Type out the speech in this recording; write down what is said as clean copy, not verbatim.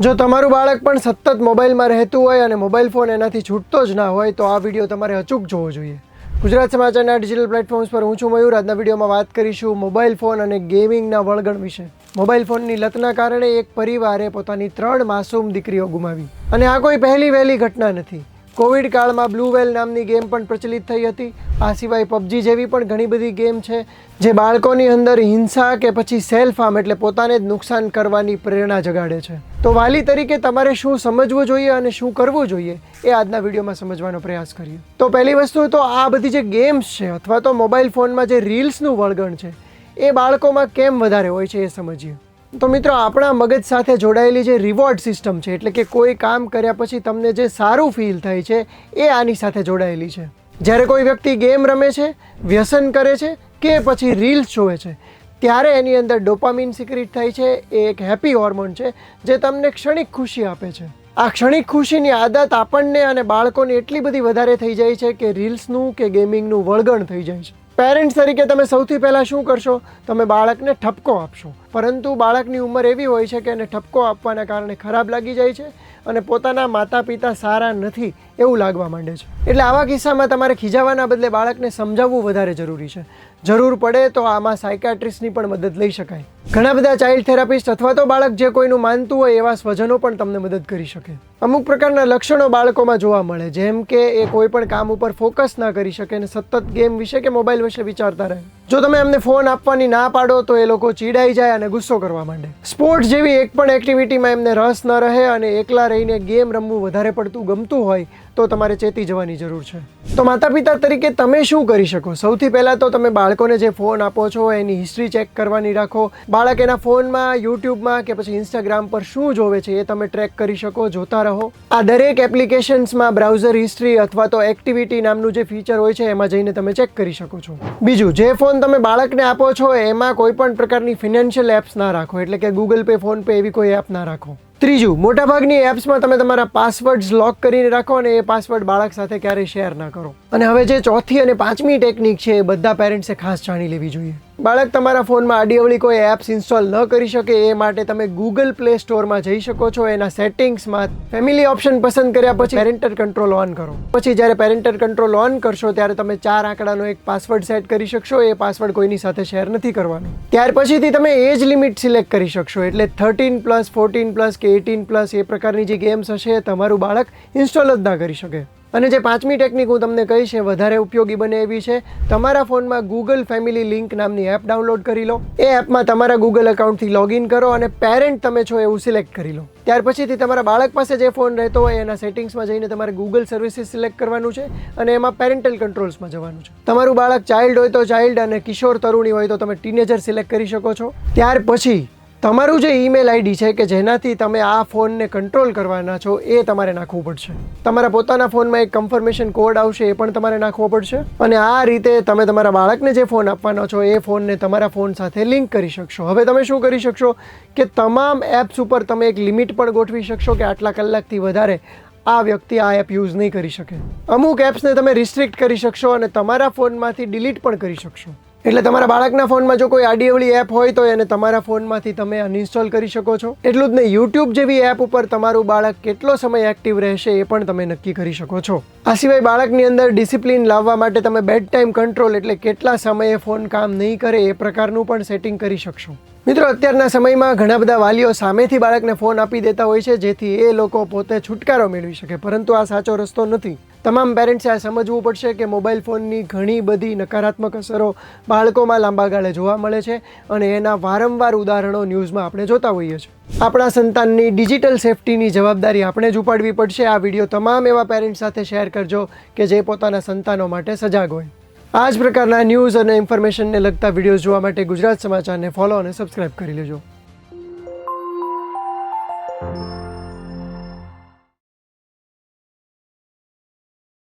જો તમારું બાળક પણ સતત મોબાઈલમાં રહેતું હોય અને મોબાઈલ ફોન એનાથી છૂટતો જ ના હોય તો આ વિડીયો તમારે અચૂક જોવો જોઈએ. ગુજરાત સમાચારના ડિજિટલ પ્લેટફોર્મ્સ પર હું છું મયુર. આજના વિડીયોમાં વાત કરીશું મોબાઈલ ફોન અને ગેમિંગના વળગણ વિશે. મોબાઈલ ફોનની લતના કારણે એક પરિવારે પોતાની 3 માસૂમ દીકરીઓ ગુમાવી. અને આ કોઈ પહેલી વહેલી ઘટના નથી. કોવિડ કાળમાં બ્લુ વેલ નામની ગેમ પણ પ્રચલિત થઈ હતી. આ સિવાય પબજી જેવી પણ ઘણી બધી ગેમ છે જે બાળકોની અંદર હિંસા કે પછી સેલ્ફ હાર્મ એટલે પોતાને જ નુકસાન કરવાની પ્રેરણા જગાડે છે. તો વાલી તરીકે તમારે શું સમજવું જોઈએ અને શું કરવું જોઈએ એ આજના વિડીયોમાં સમજવાનો પ્રયાસ કરીએ. તો પહેલી વસ્તુ તો આ બધી જે ગેમ્સ છે અથવા તો મોબાઈલ ફોનમાં જે રીલ્સનું વળગણ છે એ બાળકોમાં કેમ વધારે હોય છે એ સમજીએ. તો મિત્રો, આપણા મગજ સાથે જોડાયેલી જે રિવોર્ડ સિસ્ટમ છે એટલે કે કોઈ કામ કર્યા પછી તમને જે સારું ફીલ થાય છે એ આની સાથે જોડાયેલી છે. જ્યારે કોઈ વ્યક્તિ ગેમ રમે છે, વ્યસન કરે છે કે પછી રીલ્સ જોવે છે ત્યારે એની અંદર ડોપામિન સિક્રેટ થાય છે. એ એક હેપી હોર્મોન છે જે તમને ક્ષણિક ખુશી આપે છે. આ ક્ષણિક ખુશીની આદત આપણને અને બાળકોને એટલી બધી વધારે થઈ જાય છે કે રીલ્સનું કે ગેમિંગનું વળગણ થઈ જાય છે. પેરેન્ટ્સ તરીકે તમે સૌથી પહેલાં શું કરશો? તમે બાળકને ઠપકો આપશો. પરંતુ બાળકની ઉંમર એવી હોય છે કે એને ઠપકો આપવાના કારણે ખરાબ લાગી જાય છે અને પોતાના માતા પિતા સારા નથી એવું લાગવા માંડે છે. એટલે આવા કિસ્સામાં તમારે ખીજાવાના બદલે બાળકને સમજાવવું વધારે જરૂરી છે. જરૂર પડે તો આમાં સાયકાટ્રિસ્ટની પણ મદદ લઈ શકાય. ઘણા બધા ચાઇલ્ડ થેરાપિસ્ટ અથવા તો બાળક જે કોઈનું માનતું હોય એવા સ્વજનો પણ તમને મદદ કરી શકે. અમુક પ્રકારના લક્ષણો બાળકોમાં જોવા મળે, જેમ કે એ કોઈ પણ કામ ઉપર ફોકસ ના કરી શકે અને સતત ગેમ વિશે કે મોબાઈલ વિશે વિચારતા રહે. જો તમે એમને ફોન આપવાની ના પાડો તો એ લોકો ચીડાઈ જાય અને ગુસ્સો કરવા માંડે. સ્પોર્ટ્સ જેવી એક પણ એક્ટિવિટીમાં એમને રસ ન રહે અને એકલા રહીને ગેમ રમવું વધારે પડતું ગમતું હોય તો તમારે ચેતી જવાની જરૂર છે. તો માતા પિતા તરીકે તમે શું કરી શકો? સૌથી પહેલાં તો તમે બાળકોને જે ફોન આપો છો એની હિસ્ટ્રી ચેક કરવાની રાખો. બાળક એના ફોનમાં, યુટ્યુબમાં કે પછી ઇન્સ્ટાગ્રામ પર શું જોવે છે એ તમે ટ્રેક કરી શકો, જોતા રહો. આ દરેક એપ્લિકેશન્સમાં બ્રાઉઝર હિસ્ટ્રી અથવા તો એક્ટિવિટી નામનું જે ફીચર હોય છે એમાં જઈને તમે ચેક કરી શકો છો. બીજું, જે ફોન તમે બાળકને આપો છો એમાં કોઈ પણ પ્રકારની ફિનાન્શિયલ એપ્સ ના રાખો, એટલે કે ગૂગલ પે, ફોન પે એવી કોઈ એપ ના રાખો. ત્રીજું, મોટાભાગની એપ્સમાં તમે તમારા પાસવર્ડ્સ લોક કરીને રાખો અને એ પાસવર્ડ બાળક સાથે ક્યારેય શેર ના કરો. અને હવે જે ચોથી અને પાંચમી ટેકનિક છે એ બધા પેરેન્ટ્સે ખાસ જાણી લેવી જોઈએ. બાળક તમારા ફોનમાં આડીઅવળી કોઈ એપ્સ ઇન્સ્ટોલ ન કરી શકે એ માટે તમે ગૂગલ પ્લે સ્ટોરમાં જઈ શકો છો. એના સેટિંગ્સમાં ફેમિલી ઓપ્શન પસંદ કર્યા પછી પેરેન્ટલ કંટ્રોલ ઓન કરો. પછી જ્યારે પેરેન્ટલ કંટ્રોલ ઓન કરશો ત્યારે તમે 4 આંકડાનો એક પાસવર્ડ સેટ કરી શકશો. એ પાસવર્ડ કોઈની સાથે શેર નથી કરવાનો. ત્યાર પછીથી તમે એજ લિમિટ સિલેક્ટ કરી શકશો, એટલે 13+, 14+, કે 18+ એ પ્રકારની જે ગેમ્સ હશે તમારું બાળક ઇન્સ્ટોલ જ ના કરી શકે. અને જે પાંચમી ટેકનિક હું તમને કહીશ એ વધારે ઉપયોગી બને એવી છે. તમારા ફોનમાં ગૂગલ ફેમિલી લિંક નામની એપ ડાઉનલોડ કરી લો. એ એપમાં તમારા ગૂગલ એકાઉન્ટથી લોગિન કરો અને પેરેન્ટ તમે છો એવું સિલેક્ટ કરી લો. ત્યાર પછીથી તમારા બાળક પાસે જે ફોન રહેતો હોય એના સેટિંગ્સમાં જઈને તમારે ગૂગલ સર્વિસીસ સિલેક્ટ કરવાનું છે અને એમાં પેરેન્ટલ કંટ્રોલ્સમાં જવાનું છે. તમારું બાળક ચાઇલ્ડ હોય તો ચાઇલ્ડ અને કિશોર તરુણી હોય તો તમે ટીનેજર સિલેક્ટ કરી શકો છો. ત્યાર પછી તમારું જે ઈમેલ આઈડી છે કે જેનાથી તમે આ ફોનને કંટ્રોલ કરવાના છો એ તમારે નાખવું પડશે. તમારા પોતાના ફોનમાં એક કન્ફર્મેશન કોડ આવશે એ પણ તમારે નાખવો પડશે. અને આ રીતે તમે તમારા બાળકને જે ફોન આપવાનો છો એ ફોનને તમારા ફોન સાથે લિંક કરી શકશો. હવે તમે શું કરી શકશો કે તમામ એપ્સ ઉપર તમે એક લિમિટ પણ ગોઠવી શકશો કે આટલા કલાકથી વધારે આ વ્યક્તિ આ એપ યુઝ નહીં કરી શકે. અમુક એપ્સને તમે રિસ્ટ્રિક્ટ કરી શકશો અને તમારા ફોનમાંથી ડિલીટ પણ કરી શકશો. એટલે તમારા બાળકના ફોનમાં જો કોઈ આડીઅવળી એપ હોય તો એને તમારા ફોનમાંથી તમે અનઇન્સ્ટોલ કરી શકો છો. એટલું જ નહીં, યુટ્યુબ જેવી એપ ઉપર તમારું બાળક કેટલો સમય એક્ટિવ રહેશે એ પણ તમે નક્કી કરી શકો છો. આ સિવાય બાળકની અંદર ડિસિપ્લિન લાવવા માટે તમે બેડ ટાઈમ કંટ્રોલ એટલે કેટલા સમયે ફોન કામ નહીં કરે એ પ્રકારનું પણ સેટિંગ કરી શકશો. મિત્રો, અત્યારના સમયમાં ઘણા બધા વાલીઓ સામેથી બાળકને ફોન આપી દેતા હોય છે જેથી એ લોકો પોતે છુટકારો મેળવી શકે, પરંતુ આ સાચો રસ્તો નથી. તમામ પેરેન્ટ્સે આ સમજવું પડશે કે મોબાઈલ ફોનની ઘણી બધી નકારાત્મક અસરો બાળકોમાં લાંબા ગાળે જોવા મળે છે અને એના વારંવાર ઉદાહરણો ન્યૂઝમાં આપણે જોતા હોઈએ છીએ. આપણા સંતાનની ડિજિટલ સેફટીની જવાબદારી આપણે જ ઉપાડવી પડશે. આ વિડીયો તમામ એવા પેરેન્ટ્સ સાથે શેર કરજો કે જે પોતાના સંતાનો માટે સજાગ હોય. આ જ પ્રકારના ન્યૂઝ અને ઇન્ફોર્મેશનને લગતા વિડીયોઝ જોવા માટે ગુજરાત સમાચારને ફોલો અને સબસ્ક્રાઇબ કરી લેજો.